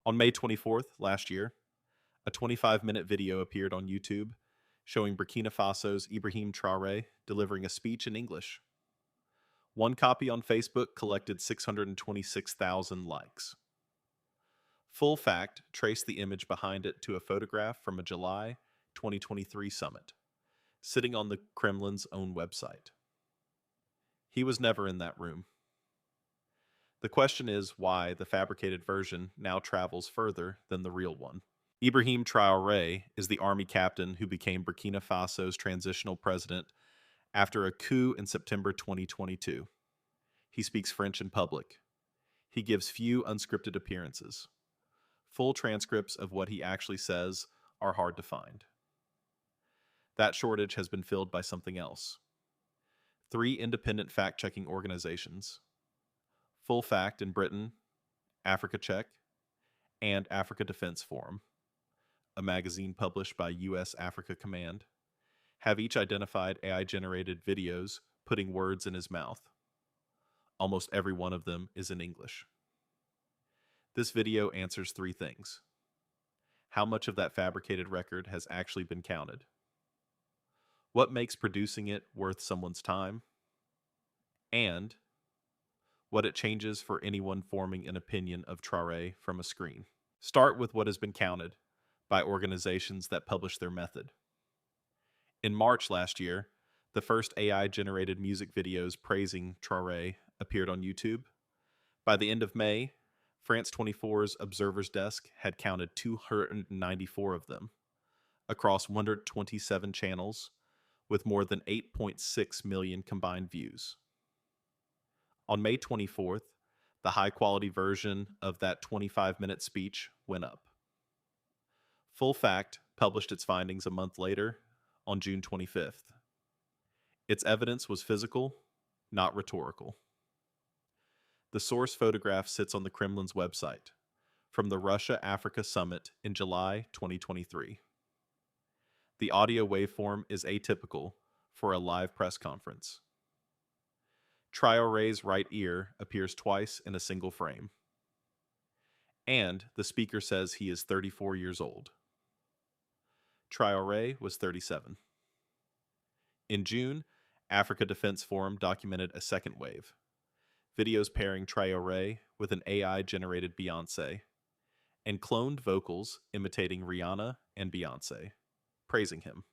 On May 24th last year, a 25-minute video appeared on YouTube showing Burkina Faso's Ibrahim Traoré delivering a speech in English. One copy on Facebook collected 626,000 likes. Full Fact traced the image behind it to a photograph from a July 2023 summit, sitting on the Kremlin's own website. He was never in that room. The question is why the fabricated version now travels further than the real one. Ibrahim Traoré is the army captain who became Burkina Faso's transitional president after a coup in September 2022. He speaks French in public. He gives few unscripted appearances. Full transcripts of what he actually says are hard to find. That shortage has been filled by something else. 3 independent fact-checking organizations: Full Fact in Britain, Africa Check, and Africa Defense Forum, a magazine published by U.S. Africa Command, have each identified AI-generated videos putting words in his mouth. Almost every one of them is in English. This video answers 3 things. How much of that fabricated record has actually been counted? What makes producing it worth someone's time? And what it changes for anyone forming an opinion of Traoré from a screen. Start with what has been counted by organizations that publish their method. In March last year, the first AI-generated music videos praising Traoré appeared on YouTube. By the end of May, France 24's Observer's Desk had counted 294 of them across 127 channels with more than 8.6 million combined views. On May 24th, the high-quality version of that 25-minute speech went up. Full Fact published its findings a month later, on June 25th. Its evidence was physical, not rhetorical. The source photograph sits on the Kremlin's website, from the Russia-Africa Summit in July 2023. The audio waveform is atypical for a live press conference. Traoré's right ear appears twice in a single frame. And the speaker says he is 34 years old. Traoré was 37. In June, Africa Defense Forum documented a second wave. Videos pairing Traoré with an AI-generated Beyoncé, and cloned vocals imitating Rihanna and Beyoncé, praising him.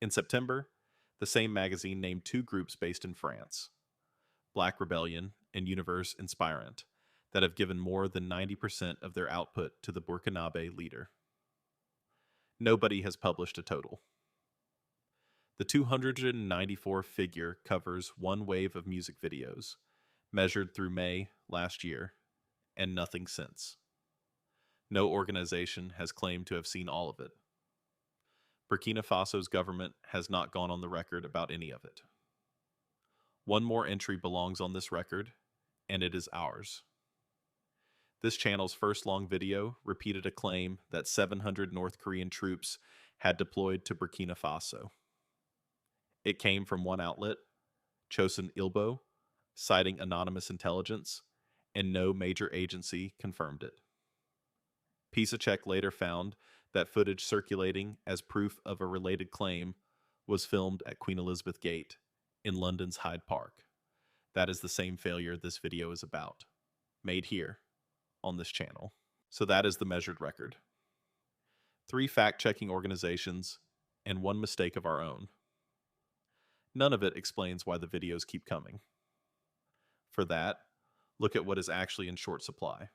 In September, the same magazine named 2 groups based in France, Black Rebellion and Universe Inspirant, that have given more than 90% of their output to the Burkinabe leader. Nobody has published a total. The 294 figure covers one wave of music videos, measured through May last year, and nothing since. No organization has claimed to have seen all of it. Burkina Faso's government has not gone on the record about any of it. One more entry belongs on this record, and it is ours. This channel's first long video repeated a claim that 700 North Korean troops had deployed to Burkina Faso. It came from one outlet, Chosun Ilbo, citing anonymous intelligence, and no major agency confirmed it. PisaCheck later found that footage circulating as proof of a related claim was filmed at Queen Elizabeth Gate in London's Hyde Park. That is the same failure this video is about, made here on this channel. So that is the measured record. 3 fact-checking organizations and 1 mistake of our own. None of it explains why the videos keep coming. For that, look at what is actually in short supply.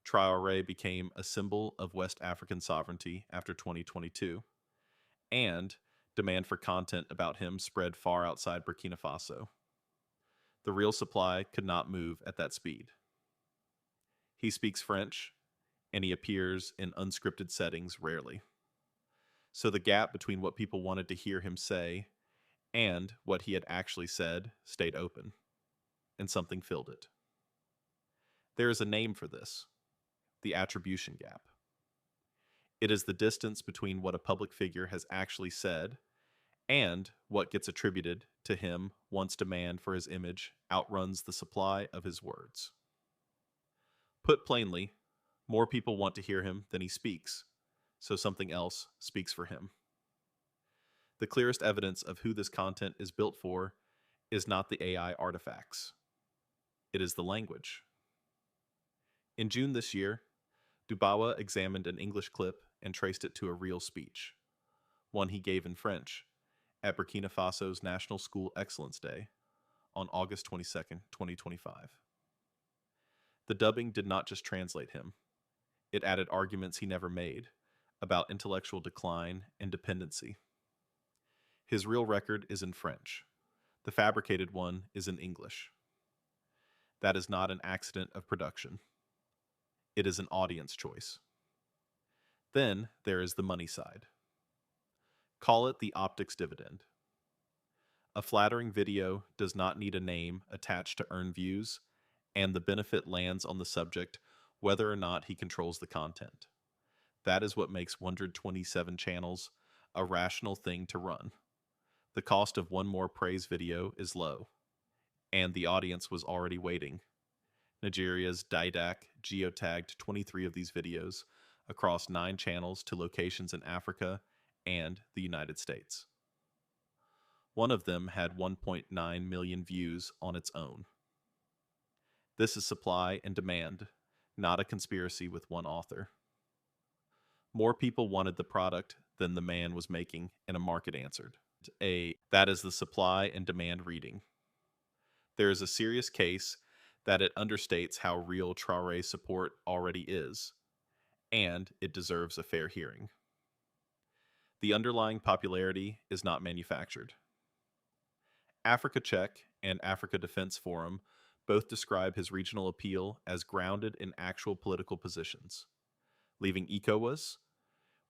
Traoré became a symbol of West African sovereignty after 2022, and demand for content about him spread far outside Burkina Faso. The real supply could not move at that speed. He speaks French, and he appears in unscripted settings rarely. So the gap between what people wanted to hear him say and what he had actually said stayed open, and something filled it. There is a name for this: the attribution gap. It is the distance between what a public figure has actually said and what gets attributed to him once demand for his image outruns the supply of his words. Put plainly, More people want to hear him than he speaks, so something else speaks for him. The clearest evidence of who this content is built for is not the AI artifacts. It is the language. In June this year, Dubawa examined an English clip and traced it to a real speech, one he gave in French at Burkina Faso's National School Excellence Day on August 22nd, 2025. The dubbing did not just translate him, it added arguments he never made about intellectual decline and dependency. His real record is in French. The fabricated one is in English. That is not an accident of production. It is an audience choice. Then there is the money side. Call it the optics dividend. A flattering video does not need a name attached to earn views, and the benefit lands on the subject whether or not he controls the content. That is what makes 127 channels a rational thing to run. The cost of one more praise video is low, and the audience was already waiting. Nigeria's Didac geotagged 23 of these videos across 9 channels to locations in Africa and the United States. One of them had 1.9 million views on its own. This is supply and demand, not a conspiracy with one author. More people wanted the product than the man was making, and a market answered. That is the supply and demand reading. There is a serious case that it understates how real Traoré support already is, and it deserves a fair hearing. The underlying popularity is not manufactured. Africa Check and Africa Defense Forum both describe his regional appeal as grounded in actual political positions, leaving ECOWAS,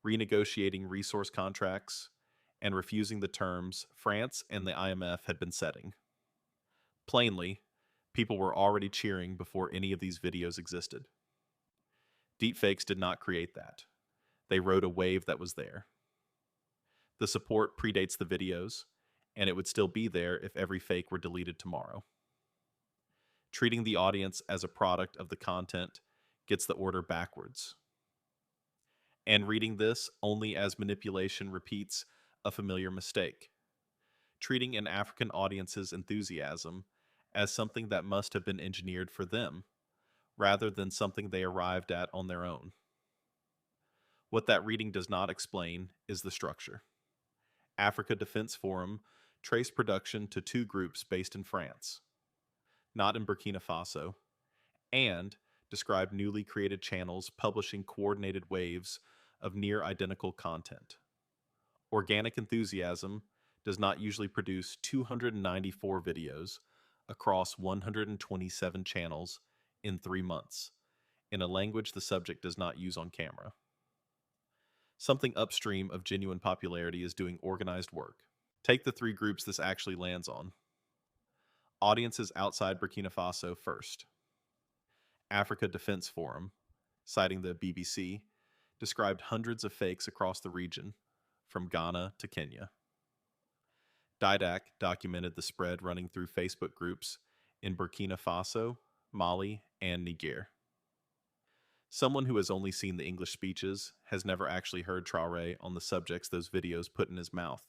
renegotiating resource contracts, and refusing the terms France and the IMF had been setting. Plainly, people were already cheering before any of these videos existed. Deepfakes did not create that. They rode a wave that was there. The support predates the videos, and it would still be there if every fake were deleted tomorrow. Treating the audience as a product of the content gets the order backwards. And reading this only as manipulation repeats a familiar mistake. Treating an African audience's enthusiasm as something that must have been engineered for them, rather than something they arrived at on their own. What that reading does not explain is the structure. Africa Defense Forum traced production to 2 groups based in France, not in Burkina Faso, and described newly created channels publishing coordinated waves of near-identical content. Organic enthusiasm does not usually produce 294 videos across 127 channels in 3 months, in a language the subject does not use on camera. Something upstream of genuine popularity is doing organized work. Take the 3 groups this actually lands on. Audiences outside Burkina Faso first. Africa Defense Forum, citing the BBC, described hundreds of fakes across the region, from Ghana to Kenya. Didac documented the spread running through Facebook groups in Burkina Faso, Mali, and Niger. Someone who has only seen the English speeches has never actually heard Traoré on the subjects those videos put in his mouth.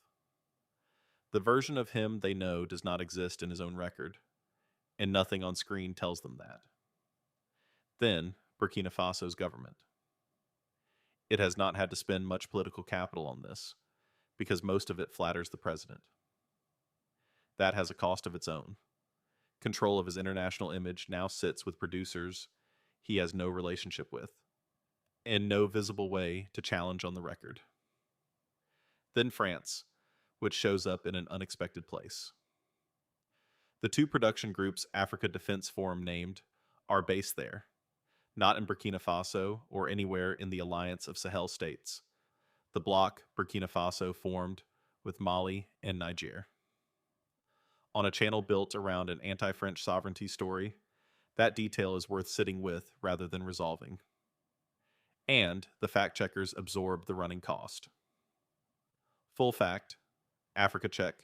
The version of him they know does not exist in his own record, and nothing on screen tells them that. Then, Burkina Faso's government. It has not had to spend much political capital on this, because most of it flatters the president. That has a cost of its own. Control of his international image now sits with producers he has no relationship with, and no visible way to challenge on the record. Then France, which shows up in an unexpected place. The 2 production groups Africa Defense Forum named are based there, not in Burkina Faso or anywhere in the alliance of Sahel states, the bloc Burkina Faso formed with Mali and Niger. On a channel built around an anti-French sovereignty story, that detail is worth sitting with rather than resolving. And the fact-checkers absorb the running cost. Full fact, Africa Check,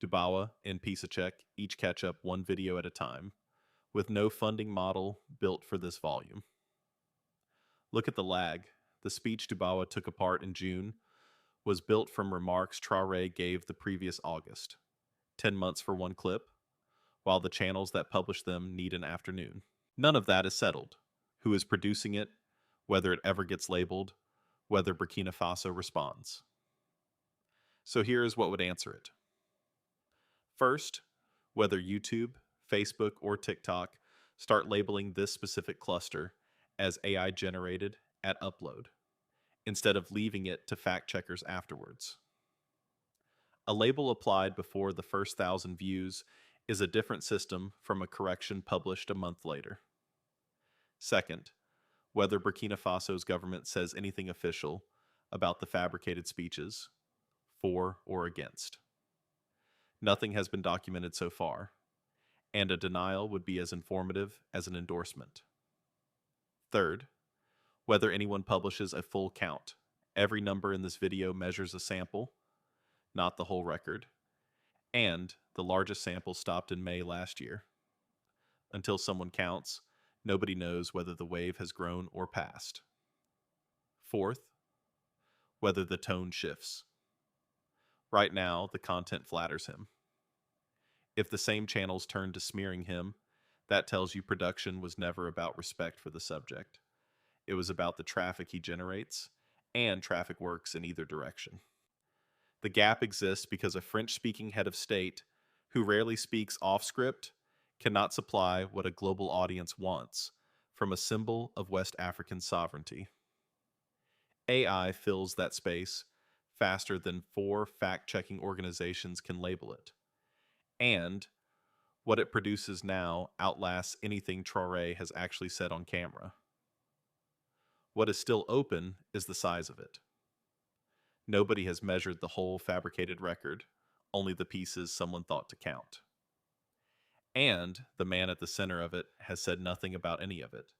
Dubawa, and Pisa Check each catch up 1 video at a time, with no funding model built for this volume. Look at the lag. The speech Dubawa took apart in June was built from remarks Traoré gave the previous August. 10 months for one clip, while the channels that publish them need an afternoon. None of that is settled. Who is producing it, whether it ever gets labeled, whether Burkina Faso responds. So here is what would answer it. First, whether YouTube, Facebook, or TikTok start labeling this specific cluster as AI generated at upload, instead of leaving it to fact checkers afterwards. A label applied before the first 1,000 views is a different system from a correction published a month later. Second, whether Burkina Faso's government says anything official about the fabricated speeches, for or against. Nothing has been documented so far, and a denial would be as informative as an endorsement. Third, whether anyone publishes a full count. Every number in this video measures a sample, not the whole record, and the largest sample stopped in May last year. Until someone counts, nobody knows whether the wave has grown or passed. Fourth, whether the tone shifts. Right now, the content flatters him. If the same channels turn to smearing him, that tells you production was never about respect for the subject. It was about the traffic he generates, and traffic works in either direction. The gap exists because a French-speaking head of state, who rarely speaks off-script, cannot supply what a global audience wants from a symbol of West African sovereignty. AI fills that space faster than 4 fact-checking organizations can label it. And what it produces now outlasts anything Traoré has actually said on camera. What is still open is the size of it. Nobody has measured the whole fabricated record, only the pieces someone thought to count. And the man at the center of it has said nothing about any of it,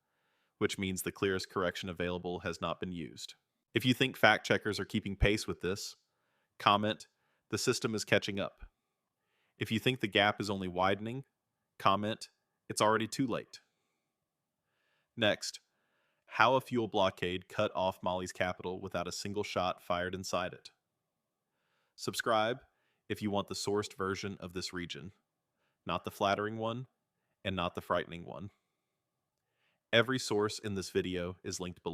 which means the clearest correction available has not been used. If you think fact checkers are keeping pace with this, comment, "The system is catching up." If you think the gap is only widening, comment, "It's already too late." Next, how a fuel blockade cut off Mali's capital without a single shot fired inside it. Subscribe if you want the sourced version of this region, not the flattering one and not the frightening one. Every source in this video is linked below.